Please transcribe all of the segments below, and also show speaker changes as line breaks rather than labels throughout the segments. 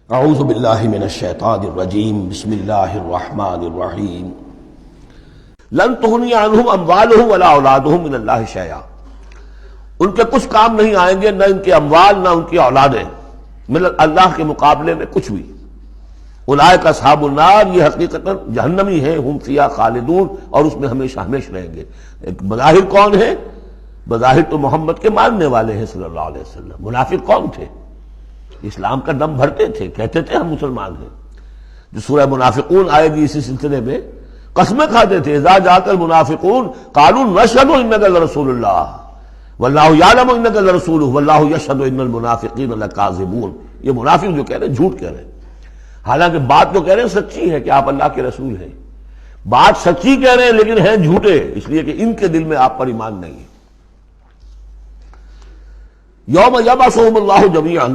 اعوذ باللہ من الشیطان الرجیم بسم اللہ الرحمن الرحیم لن تغنی عنہم اموالہم ولا اولادہم من اللہ شیئا، ان کے کچھ کام نہیں آئیں گے، نہ ان کے اموال نہ ان کی اولادیں من اللہ کے مقابلے میں کچھ بھی۔ اولئک اصحاب النار، یہ حقیقتاً جہنمی ہیں، ہم فیہا خالدون، اور اس میں ہمیشہ ہمیشہ رہیں گے۔ ایک بظاہر کون ہے؟ بظاہر تو محمد کے ماننے والے ہیں صلی اللہ علیہ وسلم۔ منافق کون تھے؟ اسلام کا دم بھرتے تھے، کہتے تھے ہم مسلمان ہیں۔ جو سورہ منافقون آئے گی اسی سلسلے میں، قسمیں کھاتے تھے، اذا جاءک المنافقون قالوا نشهد انک لرسول اللہ واللہ یعلم انک لرسولہ واللہ یشہد ان المنافقین لکاذبون۔ یہ منافق جو کہہ رہے ہیں جھوٹ کہہ رہے ہیں، حالانکہ بات تو کہہ رہے ہیں سچی ہے کہ آپ اللہ کے رسول ہیں، بات سچی کہہ رہے ہیں لیکن ہیں جھوٹے، اس لیے کہ ان کے دل میں آپ پر ایمان نہیں ہے۔ یوم یبعثہم اللہ جمیعا،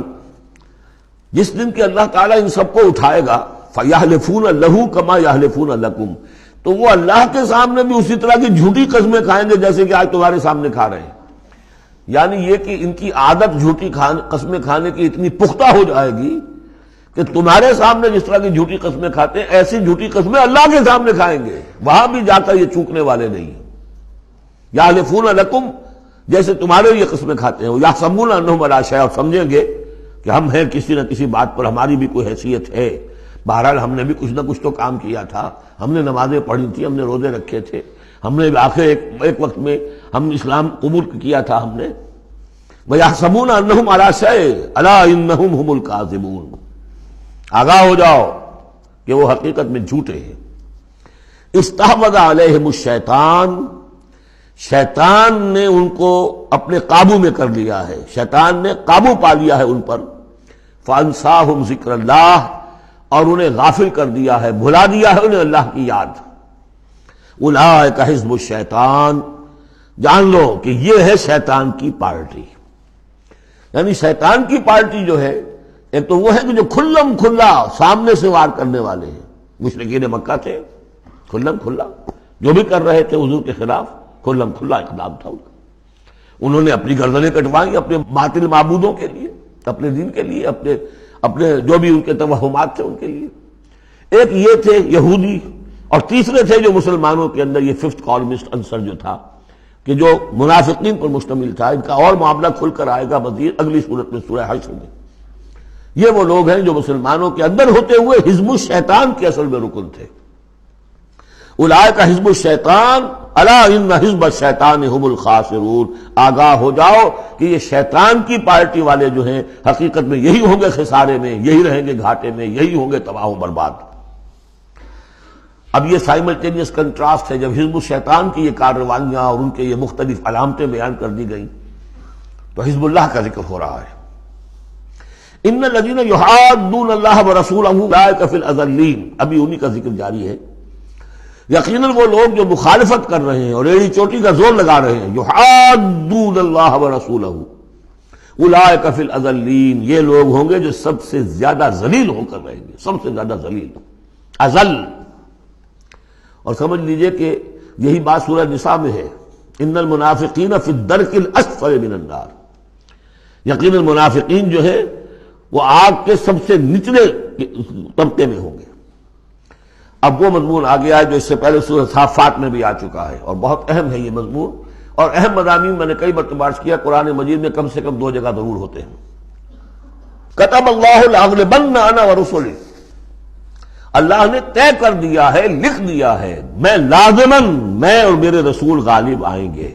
جس دن کہ اللہ تعالیٰ ان سب کو اٹھائے گا، فَيَحْلِفُونَ لَهُ كَمَا يَحْلِفُونَ لَكُمْ، تو وہ اللہ کے سامنے بھی اسی طرح کی جھوٹی قسمیں کھائیں گے جیسے کہ آج تمہارے سامنے کھا رہے ہیں۔ یعنی یہ کہ ان کی عادت جھوٹی قسمیں کھانے کی اتنی پختہ ہو جائے گی کہ تمہارے سامنے جس طرح کی جھوٹی قسمیں کھاتے ہیں، ایسی جھوٹی قسمیں اللہ کے سامنے کھائیں گے، وہاں بھی جا کر یہ چوکنے والے نہیں ہیں۔ یحلفون لکم، جیسے تمہارے یہ قسمیں کھاتے ہیں، یحسبون انہم علی شیء، اور سمجھیں گے کہ ہم ہیں کسی نہ کسی بات پر، ہماری بھی کوئی حیثیت ہے، بہرحال ہم نے بھی کچھ نہ کچھ تو کام کیا تھا، ہم نے نمازیں پڑھی تھی، ہم نے روزے رکھے تھے، ہم نے آخر ایک وقت میں ہم اسلام قبول کیا تھا ہم نے۔ وَيَحْسَبُونَ أَنَّهُمْ عَلَىٰ شَيْءٍ أَلَا إِنَّهُمْ هُمُ الْكَاذِبُونَ، آگاہ ہو جاؤ کہ وہ حقیقت میں جھوٹے ہیں۔ استحوذ علیہم الشیطان، شیطان نے ان کو اپنے قابو میں کر لیا ہے، شیطان نے قابو پا لیا ہے ان پر۔ فانساہم ذکر اللہ، اور انہیں غافل کر دیا ہے، بھلا دیا ہے انہیں اللہ کی یاد۔ اولئک حزب الشیطان، جان لو کہ یہ ہے شیطان کی پارٹی۔ یعنی شیطان کی پارٹی جو ہے، ایک تو وہ ہے کہ جو کھلم کھلا سامنے سے وار کرنے والے ہیں، مشرکین مکہ تھے، کھلم کھلا جو بھی کر رہے تھے حضور کے خلاف، کھلم کھلا اقدام تھا ان کا۔ انہوں نے اپنی گردنیں کٹوائیں اپنے باطل معبودوں کے لیے، اپنے دین کے لیے، اپنے جو بھی ان کے توہمات تھے ان کے لیے۔ ایک یہ تھے یہودی، اور تیسرے تھے جو مسلمانوں کے اندر یہ ففتھ کالمسٹ عنصر جو تھا، کہ جو منافقین پر مشتمل تھا۔ ان کا اور معاملہ کھل کر آئے گا مزید اگلی صورت میں، سورہ حشر میں۔ یہ وہ لوگ ہیں جو مسلمانوں کے اندر ہوتے ہوئے حزب الشیطان کے اصل میں رکن تھے۔ اولئک حزب الشیطان الا ان حزب الشیطان هم الخاسرون، آگاہ ہو جاؤ کہ یہ شیطان کی پارٹی والے جو ہیں حقیقت میں یہی ہوں گے خسارے میں، یہی رہیں گے گھاٹے میں، یہی ہوں گے تباہ و برباد۔ اب یہ سائملٹینیس کنٹراسٹ ہے، جب حزب الشیطان کی یہ کارروائیاں اور ان کے یہ مختلف علامتیں بیان کر دی گئیں تو حزب اللہ کا ذکر ہو رہا ہے۔ ان الذین یحادون اللہ ورسولہ اولئک فی الاذلین، ابھی انہی کا ذکر جاری ہے۔ یقیناً وہ لوگ جو مخالفت کر رہے ہیں اور ایڑی چوٹی کا زور لگا رہے ہیں، یحادون اللہ ورسولہ اولئک فی الاذلین، یہ لوگ ہوں گے جو سب سے زیادہ ذلیل ہو کر رہیں گے، سب سے زیادہ ذلیل، اذل۔ اور سمجھ لیجئے کہ یہی بات سورہ نساء میں ہے، ان المنافقین فی الدرک الاسفل من النار، یقیناً منافقین جو ہے وہ آگ کے سب سے نچلے طبقے میں ہوں گے۔ اب وہ مضمون آ گیا ہے جو اس سے پہلے سورہ صافات میں بھی آ چکا ہے، اور بہت اہم ہے یہ مضمون، اور اہم مضامین میں نے کئی مرتبہ عرض کیا، قرآن مجید میں کم سے کم 2 جگہ ضرور ہوتے ہیں۔ کتب اللہ لاغلبن انا ورسلی، اللہ نے طے کر دیا ہے، لکھ دیا ہے، میں لازماً، میں اور میرے رسول غالب آئیں گے۔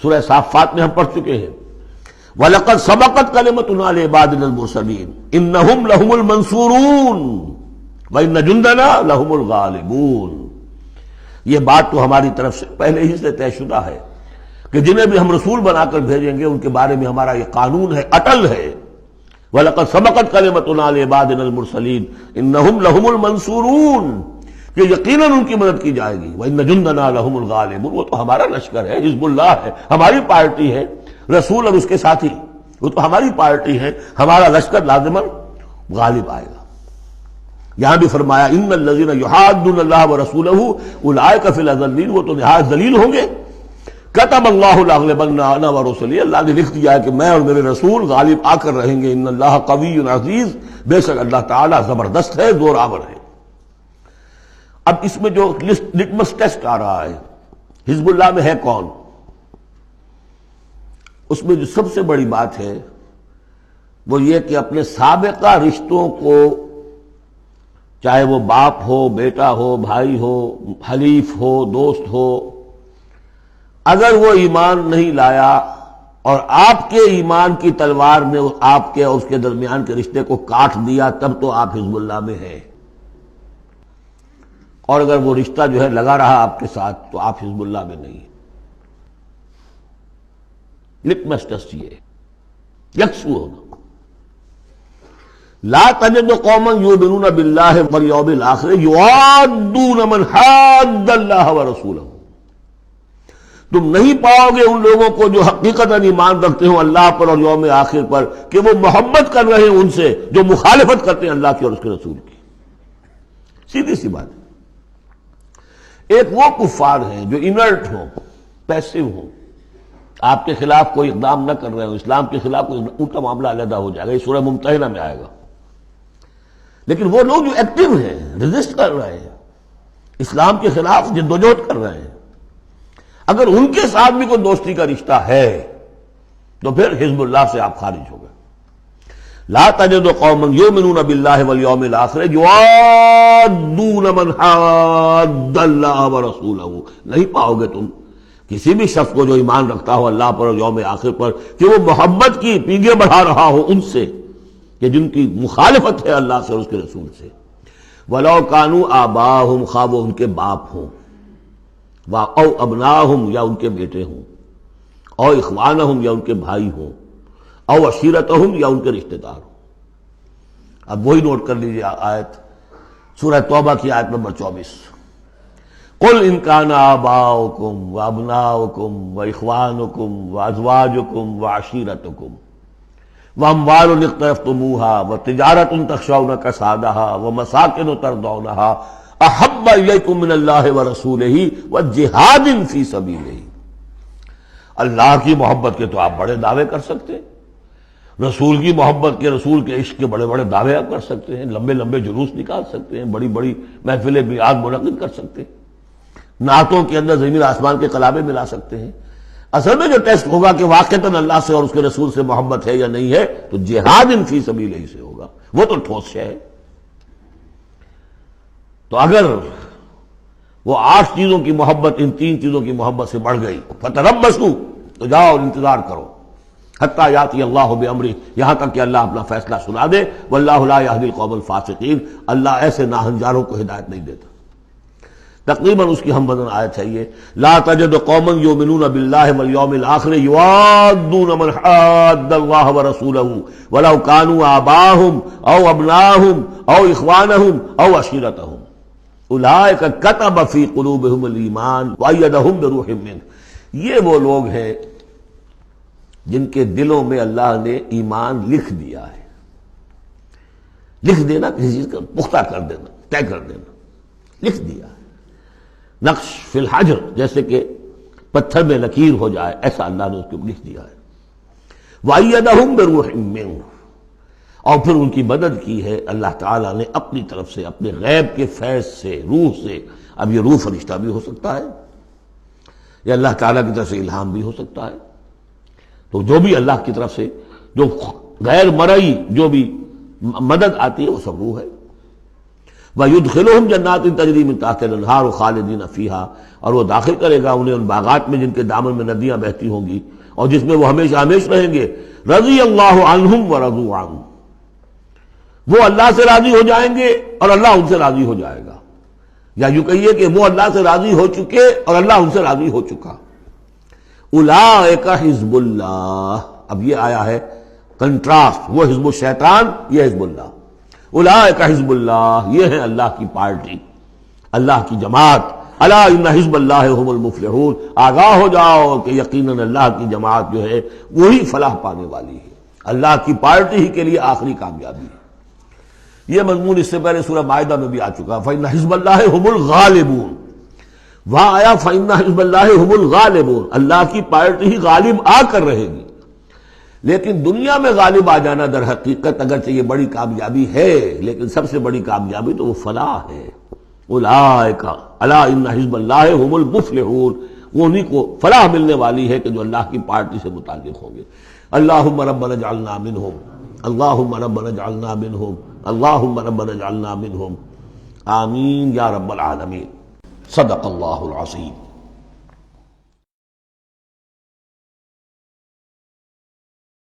سورہ صافات میں ہم پڑھ چکے ہیں، وَلَقَدْ سَبَقَتْ كَلِمَتُنَا لِعِبَادِنَا الْمُرْسَلِينَ إِنَّهُمْ لَهُمُ الْمَنْصُورُونَ وَإِنَّ جُنْدَنَا لَهُمُ الْغَالِبُونَ، یہ بات تو ہماری طرف سے پہلے ہی سے طے شدہ ہے کہ جنہیں بھی ہم رسول بنا کر بھیجیں گے ان کے بارے میں ہمارا یہ قانون ہے، اٹل ہے۔ وَلَقَدْ سَبَقَتْ كَلِمَتُنَا لِعِبَادِنَا الْمُرْسَلِينَ إِنَّهُمْ لَهُمُ الْمَنْصُورُونَ، کہ یقیناً ان کی مدد کی جائے گی۔ وَإِنَّ جُنْدَنَا لَهُمُ الْغَالِبُونَ، وہ تو ہمارا لشکر ہے، حزب اللہ ہے، ہماری پارٹی ہے، رسول اور اس کے ساتھی وہ تو ہماری پارٹی ہے، ہمارا لشکر لازماً غالب آئے گا۔ یہاں بھی فرمایا ان الذین یحادون اللہ ورسولہ اولئک فی الاذلین، وہ تو نہایت ذلیل ہوں گے۔ کتب اللہ لاغلبن انا ورسلی، اللہ نے لکھ دیا ہے کہ میں اور میرے رسول غالب آ کر رہیں گے، ان اللہ قوی عزیز، بے شک اللہ تعالیٰ زبردست ہے، زور آور ہے۔ اب اس میں جو لٹمس ٹیسٹ آ رہا ہے حزب اللہ میں ہے کون، اس میں جو سب سے بڑی بات ہے وہ یہ کہ اپنے سابقہ رشتوں کو، چاہے وہ باپ ہو، بیٹا ہو، بھائی ہو، حلیف ہو، دوست ہو، اگر وہ ایمان نہیں لایا اور آپ کے ایمان کی تلوار نے آپ کے اور اس کے درمیان کے رشتے کو کاٹ دیا، تب تو آپ حزب اللہ میں ہیں، اور اگر وہ رشتہ جو ہے لگا رہا آپ کے ساتھ تو آپ حزب اللہ میں نہیں۔ لٹمس ٹیسٹ یہ یکسو ہونا۔ لا تجد قوما یؤمنون باللہ والیوم الآخر یوادون من حاد اللہ ورسولہ، تم نہیں پاؤ گے ان لوگوں کو جو حقیقتاً ایمان رکھتے ہوں اللہ پر اور یوم آخر پر کہ وہ محبت کر رہے ہیں ان سے جو مخالفت کرتے ہیں اللہ کی اور اس کے رسول کی۔ سیدھی سی بات ہے۔ ایک وہ کفار ہیں جو انرٹ ہوں، پیسو ہوں، آپ کے خلاف کوئی اقدام نہ کر رہے ہوں، اسلام کے خلاف کوئی، ان کا معاملہ علیحدہ ہو جائے گا، یہ سورہ ممتحنہ میں آئے گا۔ لیکن وہ لوگ جو ایکٹیو ہیں، ریزسٹ کر رہے ہیں، اسلام کے خلاف جدوجہد کر رہے ہیں، اگر ان کے ساتھ بھی کوئی دوستی کا رشتہ ہے تو پھر حزب اللہ سے آپ خارج ہو گئے۔ لا تجد قوما یؤمنون باللہ والیوم الآخر یوادون من حاد اللہ ورسولہ، نہیں پاؤ گے تم کسی بھی شخص کو جو ایمان رکھتا ہو اللہ پر اور یوم آخر پر کہ وہ محبت کی پیگیں بڑھا رہا ہو ان سے کہ جن کی مخالفت ہے اللہ سے اور اس کے رسول سے۔ وَلَوْ كَانُوا آبَاءَهُمْ، خواہ وہ ان کے باپ ہوں، او ابناہم یا ان کے بیٹے ہوں، او اخوانہم یا ان کے بھائی ہوں، او عشیرتہم یا ان کے رشتہ دار ہوں۔ اب وہی نوٹ کر لیجیے آیت سورہ توبہ کی آیت نمبر 24، قل ان کان آباؤکم وابناؤکم واخوانکم وازواجکم وعشیرتکم واموال اقترفتموها وتجارۃ تخشون کسادها ومساکن ترضونها احب الیکم من اللہ ورسولہ وجہاد فی سبیلہ۔ اللہ کی محبت کے تو آپ بڑے دعوے کر سکتے ہیں، رسول کی محبت کے، رسول کے عشق کے بڑے بڑے دعوے آپ کر سکتے ہیں، لمبے لمبے جلوس نکال سکتے ہیں، بڑی بڑی محفل بیعت منعقد کر سکتے ہیں، نعتوں کے اندر زمین آسمان کے کلابے ملا سکتے ہیں۔ اصل میں جو ٹیسٹ ہوگا کہ واقعتاً اللہ سے اور اس کے رسول سے محبت ہے یا نہیں ہے، تو جہاد فی سبیلہ ہی سے ہوگا، وہ تو ٹھوس ہے۔ تو اگر وہ 8 چیزوں کی محبت ان 3 چیزوں کی محبت سے بڑھ گئی، فتربصوا، تو جاؤ اور انتظار کرو، حتی یاتی اللہ بامرہ، یہاں تک کہ اللہ اپنا فیصلہ سنا دے۔ واللہ لا یہدی القوم الفاسقین، اللہ ایسے ناہنجاروں کو ہدایت نہیں دیتا۔ تقریباً اس کی ہم بدن آیت ہے یہ، لا تجد قوما یؤمنون باللہ والیوم الآخر یوادون من حاد اللہ ورسولہ ولو کانوا آباءہم او ابناءہم او اخوانہم او عشیرتہم اولئک کتب فی قلوبہم الایمان وایدہم بروح منہ۔ یہ وہ لوگ ہیں جن کے دلوں میں اللہ نے ایمان لکھ دیا ہے۔ لکھ دینا کسی چیز کا پختہ کر دینا، طے کر دینا، لکھ دیا ہے، نقش فی الحجر، جیسے کہ پتھر میں لکیر ہو جائے، ایسا اللہ نے اس کو لکھ دیا ہے۔ وَأَيَّدَهُمْ بِرُوحٍ مِّنْهُ، اور پھر ان کی مدد کی ہے اللہ تعالیٰ نے اپنی طرف سے، اپنے غیب کے فیض سے، روح سے۔ اب یہ روح فرشتہ بھی ہو سکتا ہے یا اللہ تعالیٰ کی طرف سے الہام بھی ہو سکتا ہے، تو جو بھی اللہ کی طرف سے جو غیر مرئی جو بھی مدد آتی ہے وہ سب روح ہے۔ وَيُدْخِلُهُمْ جَنَّاتٍ تَجْرِي مِن تَحْتِهَا الْأَنْهَارُ خَالِدِينَ فِيهَا، اور وہ داخل کرے گا انہیں ان باغات میں جن کے دامن میں ندیاں بہتی ہوں گی اور جس میں وہ ہمیشہ ہمیش رہیں گے۔ رضی اللہ عنہم ورضوا عنہ، وہ اللہ سے راضی ہو جائیں گے اور اللہ ان سے راضی ہو جائے گا، یا یوں کہیے کہ وہ اللہ سے راضی ہو چکے اور اللہ ان سے راضی ہو چکا۔ اولئک حزب اللہ، اب یہ آیا ہے کنٹراسٹ، وہ حزب الشیطان، یہ حزب اللہ۔ اولئک حزب اللہ، یہ ہے اللہ کی پارٹی، اللہ کی جماعت۔ الا ان حزب اللہ هم المفلحون، آگاہ ہو جاؤ کہ یقیناً اللہ کی جماعت جو ہے وہی فلاح پانے والی ہے، اللہ کی پارٹی ہی کے لیے آخری کامیابی ہے۔ یہ مضمون اس سے پہلے سورہ مائدہ میں بھی آ چکا، فإن حزب اللہ هم الغالبون۔ وہاں آیا فَإِنَّ حِزْبَ اللَّهِ هُمُ الْغَالِبُونَ، اللہ کی پارٹی ہی غالب آ کر رہے گی۔ لیکن دنیا میں غالب آ جانا در حقیقت اگرچہ یہ بڑی کامیابی ہے، لیکن سب سے بڑی کامیابی تو وہ فلاح ہے۔ اولئک الا ان حزب اللہ هم المفلحون، وہ انہیں کو فلاح ملنے والی ہے کہ جو اللہ کی پارٹی سے متعلق ہوں گے۔ اللہم ربنا اجعلنا منہم، اللہم ربنا اجعلنا منہم، اللہم ربنا اجعلنا منہم، آمین یا رب العالمین۔ صدق اللہ العظیم۔